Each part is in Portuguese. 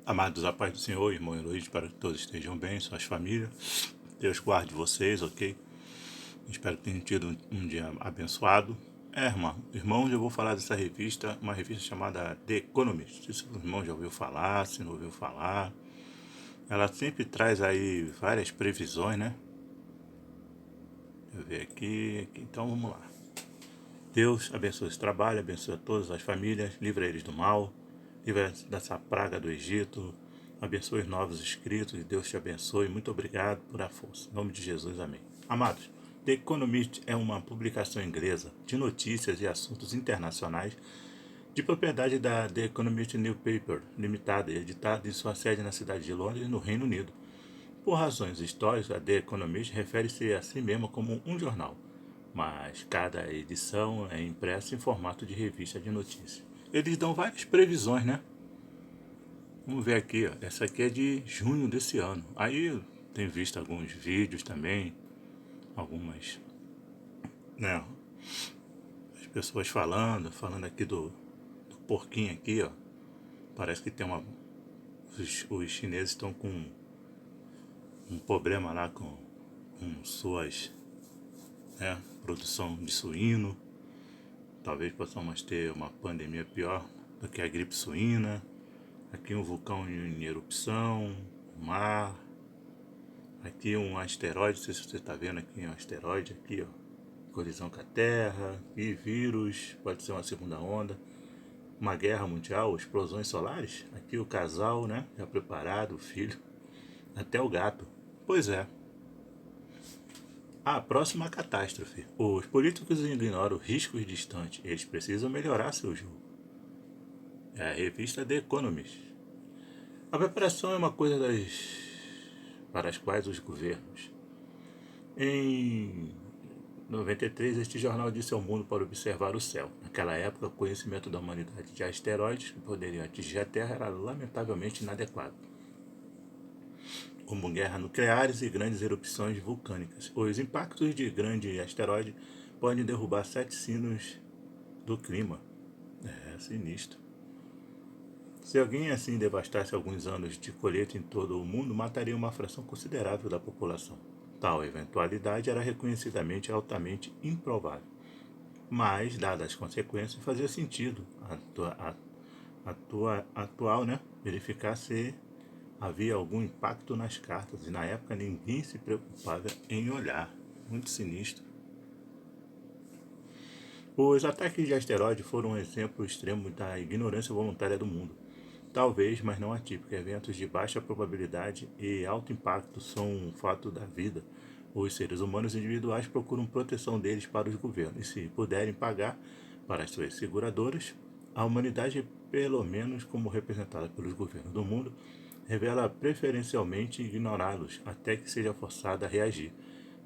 Amados, a paz do Senhor, irmão e Luiz, espero que todos estejam bem, suas famílias. Deus guarde vocês, ok? Espero que tenham tido um dia abençoado. Irmão, eu vou falar dessa revista, uma revista chamada The Economist. Se o irmão já ouviu falar, se não ouviu falar. Ela sempre traz aí várias previsões, né? Deixa eu ver aqui, então vamos lá. Deus abençoe esse trabalho, abençoe a todas as famílias, livra eles do mal, livra dessa praga do Egito, abençoe os novos inscritos e Deus te abençoe. Muito obrigado por a força. Em nome de Jesus, amém. Amados, The Economist é uma publicação inglesa de notícias e assuntos internacionais de propriedade da The Economist Newspaper Limitada, editada em sua sede na cidade de Londres, no Reino Unido. Por razões históricas, a The Economist refere-se a si mesma como um jornal, mas cada edição é impressa em formato de revista de notícias. Eles dão várias previsões, né? Vamos ver aqui, ó. Essa aqui é de junho desse ano. Aí eu tenho visto alguns vídeos também, algumas, né? As pessoas falando aqui do porquinho aqui, ó. Parece que tem uma. Os chineses estão com um problema lá com suas, né, produção de suíno. Talvez possamos ter uma pandemia pior do que a gripe suína. Aqui um vulcão em erupção, mar. Aqui um asteroide, não sei se você está vendo aqui um asteroide aqui, ó. Colisão com a Terra, e vírus, pode ser uma segunda onda. Uma guerra mundial, explosões solares. Aqui o casal, né, já preparado, o filho, até o gato. Pois é. A próxima catástrofe. Os políticos ignoram riscos distantes. Eles precisam melhorar seu jogo. É a revista The Economist. A preparação é uma coisa para as quais os governos. Em 93, este jornal disse ao mundo para observar o céu. Naquela época, o conhecimento da humanidade de asteroides que poderiam atingir a Terra era lamentavelmente inadequado, como guerras nucleares e grandes erupções vulcânicas. Os impactos de grande asteroide podem derrubar 7 sinos do clima. É sinistro. Se alguém assim devastasse alguns anos de colheita em todo o mundo, mataria uma fração considerável da população. Tal eventualidade era reconhecidamente altamente improvável. Mas, dadas as consequências, fazia sentido atual, né, verificar se havia algum impacto nas cartas. E na época ninguém se preocupava em olhar. Muito sinistro. Os ataques de asteroides foram um exemplo extremo da ignorância voluntária do mundo. Talvez, mas não atípico. Eventos de baixa probabilidade e alto impacto são um fato da vida. Os seres humanos individuais procuram proteção deles para os governos. E se puderem pagar para as suas seguradoras, a humanidade, pelo menos como representada pelos governos do mundo, revela preferencialmente ignorá-los até que seja forçada a reagir.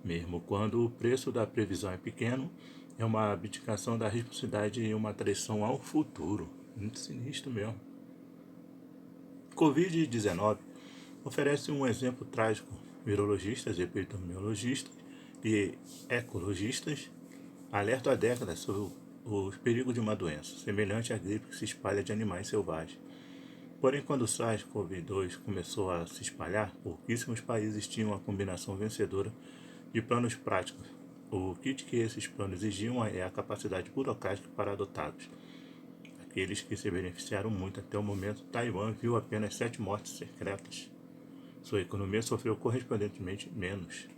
Mesmo quando o preço da previsão é pequeno, é uma abdicação da responsabilidade e uma traição ao futuro. Muito sinistro mesmo. Covid-19 oferece um exemplo trágico. Virologistas, epidemiologistas e ecologistas alertam há décadas sobre os perigos de uma doença, semelhante à gripe que se espalha de animais selvagens. Porém, quando o SARS-CoV-2 começou a se espalhar, pouquíssimos países tinham a combinação vencedora de planos práticos. O kit que esses planos exigiam é a capacidade burocrática para adotá-los. Aqueles que se beneficiaram muito até o momento, Taiwan viu apenas 7 mortes secretas. Sua economia sofreu correspondentemente menos.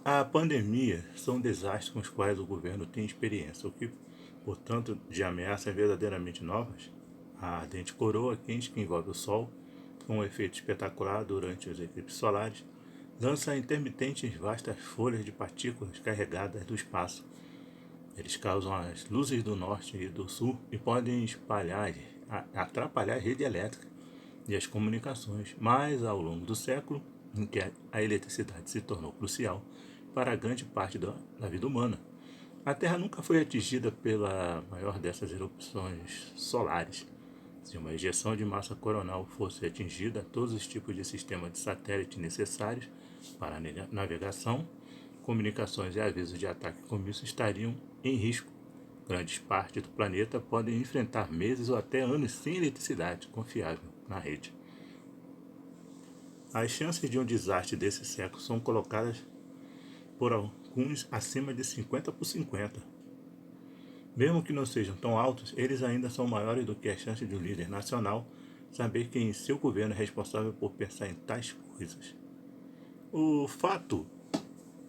A pandemia são desastres com os quais o governo tem experiência, o que, portanto, de ameaças verdadeiramente novas. A ardente coroa quente que envolve o Sol, com um efeito espetacular durante os eclipses solares, lança intermitentes vastas folhas de partículas carregadas do espaço. Eles causam as luzes do norte e do sul e podem atrapalhar a rede elétrica e as comunicações, mas ao longo do século, em que a eletricidade se tornou crucial para grande parte da vida humana, a Terra nunca foi atingida pela maior dessas erupções solares. Se uma ejeção de massa coronal fosse atingida, todos os tipos de sistemas de satélite necessários para navegação, comunicações e avisos de ataque com mísseis estariam em risco. Grandes partes do planeta podem enfrentar meses ou até anos sem eletricidade confiável na rede. As chances de um desastre desse século são colocadas por alguns acima de 50 por 50. Mesmo que não sejam tão altos, eles ainda são maiores do que a chance de um líder nacional saber que em seu governo é responsável por pensar em tais coisas. O fato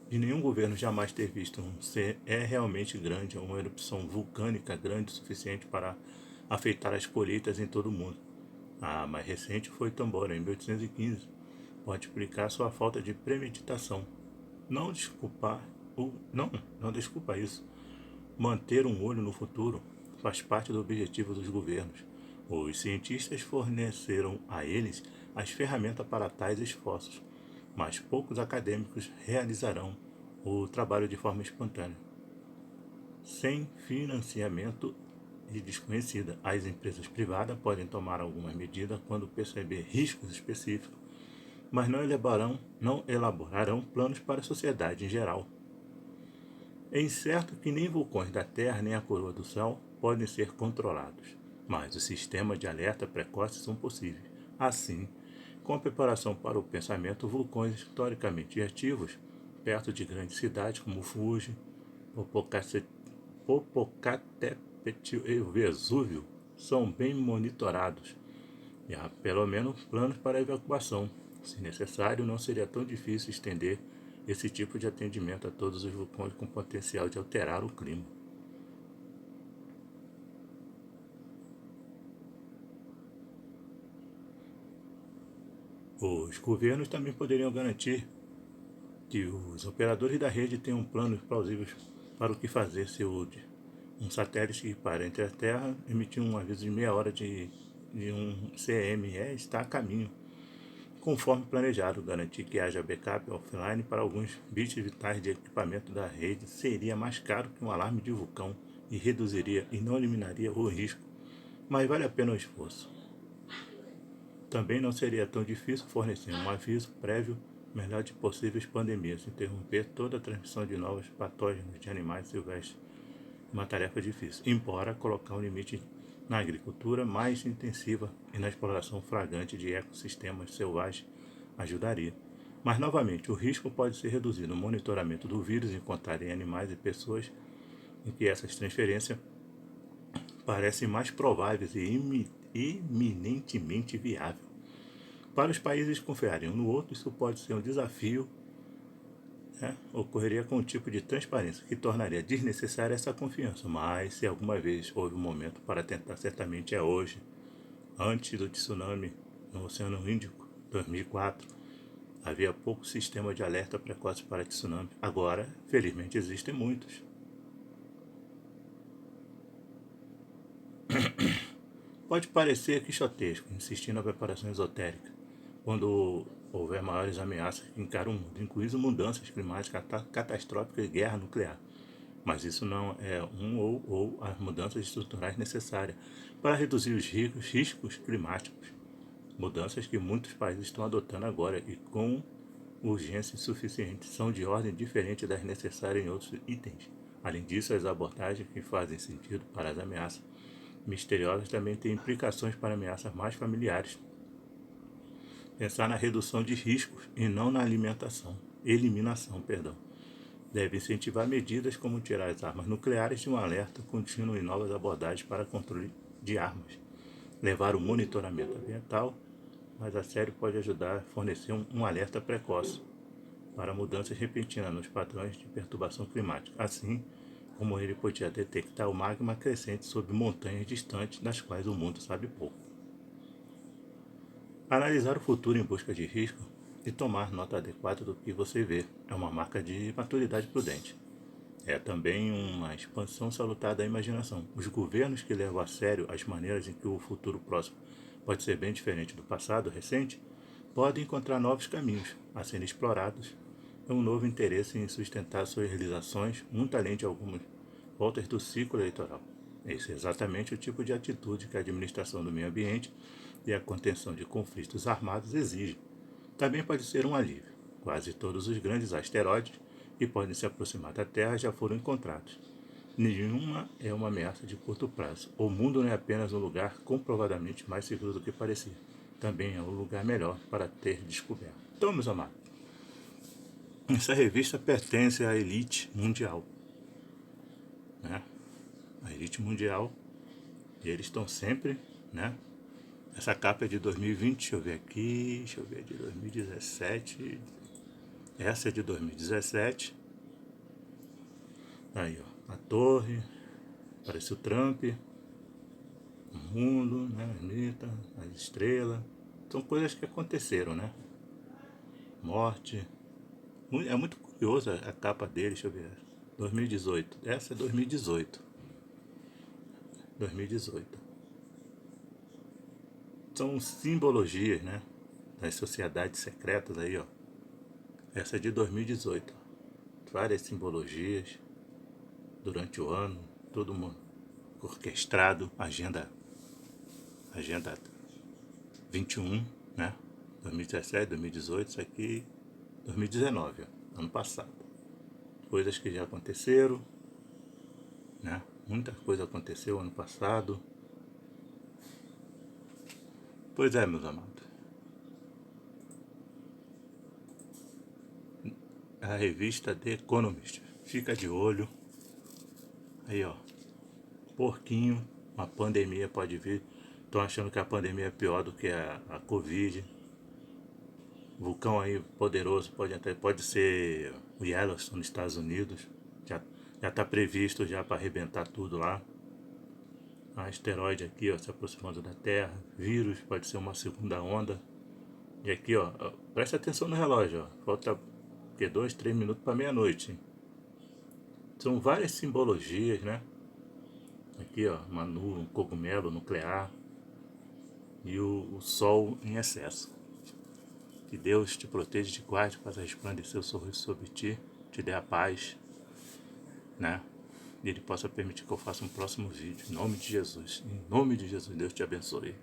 de nenhum governo jamais ter visto um ser é realmente grande, uma erupção vulcânica grande o suficiente para afetar as colheitas em todo o mundo. A mais recente foi Tambora, em 1815. Pode explicar sua falta de premeditação. Não desculpa isso. Manter um olho no futuro faz parte do objetivo dos governos. Os cientistas forneceram a eles as ferramentas para tais esforços, mas poucos acadêmicos realizarão o trabalho de forma espontânea. Sem financiamento de desconhecida, as empresas privadas podem tomar algumas medidas quando perceber riscos específicos, mas não elaborarão planos para a sociedade em geral. É incerto que nem vulcões da Terra nem a coroa do Sol podem ser controlados, mas os sistemas de alerta precoce são possíveis. Assim, com a preparação para o pensamento, vulcões historicamente ativos, perto de grandes cidades como Fuji, Popocatépetl e Vesúvio, são bem monitorados e há pelo menos planos para evacuação. Se necessário, não seria tão difícil estender esse tipo de atendimento a todos os vulcões com potencial de alterar o clima. Os governos também poderiam garantir que os operadores da rede tenham planos plausíveis para o que fazer se um satélite que para entre a Terra emitir um aviso de meia hora de um CME está a caminho, conforme planejado. Garantir que haja backup offline para alguns bits vitais de equipamento da rede seria mais caro que um alarme de vulcão e reduziria e não eliminaria o risco, mas vale a pena o esforço. Também não seria tão difícil fornecer um aviso prévio melhor de possíveis pandemias, interromper toda a transmissão de novos patógenos de animais silvestres. Uma tarefa difícil, embora colocar um limite na agricultura mais intensiva e na exploração flagrante de ecossistemas selvagens ajudaria. Mas, novamente, o risco pode ser reduzido no monitoramento do vírus encontrado em animais e pessoas, em que essas transferências parecem mais prováveis e iminentemente viáveis. Para os países confiarem um no outro, isso pode ser um desafio. Ocorreria com um tipo de transparência que tornaria desnecessária essa confiança, mas se alguma vez houve um momento para tentar, certamente é hoje. Antes do tsunami no Oceano Índico, 2004, havia pouco sistema de alerta precoce para tsunami. Agora, felizmente, existem muitos. Pode parecer quixotesco insistir na preparação esotérica, quando houver maiores ameaças que encaram o mundo, incluindo mudanças climáticas catastróficas e guerra nuclear. Mas isso não é ou as mudanças estruturais necessárias para reduzir os riscos climáticos. Mudanças que muitos países estão adotando agora e com urgência suficiente são de ordem diferente das necessárias em outros itens. Além disso, as abordagens que fazem sentido para as ameaças misteriosas também têm implicações para ameaças mais familiares. Pensar na redução de riscos e não na eliminação. Deve incentivar medidas como tirar as armas nucleares de um alerta contínuo e novas abordagens para controle de armas. Levar o monitoramento ambiental mais a sério pode ajudar a fornecer um alerta precoce para mudanças repentinas nos padrões de perturbação climática, assim como ele podia detectar o magma crescente sob montanhas distantes das quais o mundo sabe pouco. Analisar o futuro em busca de risco e tomar nota adequada do que você vê é uma marca de maturidade prudente. É também uma expansão salutar da imaginação. Os governos que levam a sério as maneiras em que o futuro próximo pode ser bem diferente do passado recente podem encontrar novos caminhos a serem explorados e um novo interesse em sustentar suas realizações, muito além de algumas voltas do ciclo eleitoral. Esse é exatamente o tipo de atitude que a administração do meio ambiente e a contenção de conflitos armados exigem. Também pode ser um alívio. Quase todos os grandes asteroides que podem se aproximar da Terra já foram encontrados. Nenhuma é uma ameaça de curto prazo. O mundo não é apenas um lugar comprovadamente mais seguro do que parecia. Também é um lugar melhor para ter descoberto. Então, meus amados, essa revista pertence à elite mundial, né? A elite mundial, e eles estão sempre, né? Essa capa é de 2020, deixa eu ver aqui, de 2017. Essa é de 2017. Aí, ó, a torre, parece o Trump, o mundo, né? A Anitta, as estrelas. São coisas que aconteceram, né? Morte. É muito curiosa a capa dele, deixa eu ver. 2018. Essa é 2018. 2018. São simbologias, né? Das sociedades secretas aí, ó. Essa é de 2018. Várias simbologias durante o ano, todo mundo orquestrado, agenda 21, né? 2017, 2018, isso aqui 2019, ó, ano passado. Coisas que já aconteceram, né? Muita coisa aconteceu ano passado. Pois é, meus amados. A revista The Economist. Fica de olho. Aí, ó. Porquinho, uma pandemia pode vir. Estão achando que a pandemia é pior do que a Covid. Vulcão aí poderoso pode ser o Yellowstone nos Estados Unidos. Já está previsto já para arrebentar tudo lá. Um asteroide aqui, ó, se aproximando da Terra. Vírus, pode ser uma segunda onda. E aqui, ó, presta atenção no relógio, ó. Falta 2, 3 minutos para meia-noite. São várias simbologias, né? Aqui, ó, um cogumelo nuclear e o sol em excesso. Que Deus te proteja, te guarde, faça resplandecer o sorriso sobre ti, te dê a paz, né? E Ele possa permitir que eu faça um próximo vídeo. Em nome de Jesus. Em nome de Jesus, Deus te abençoe.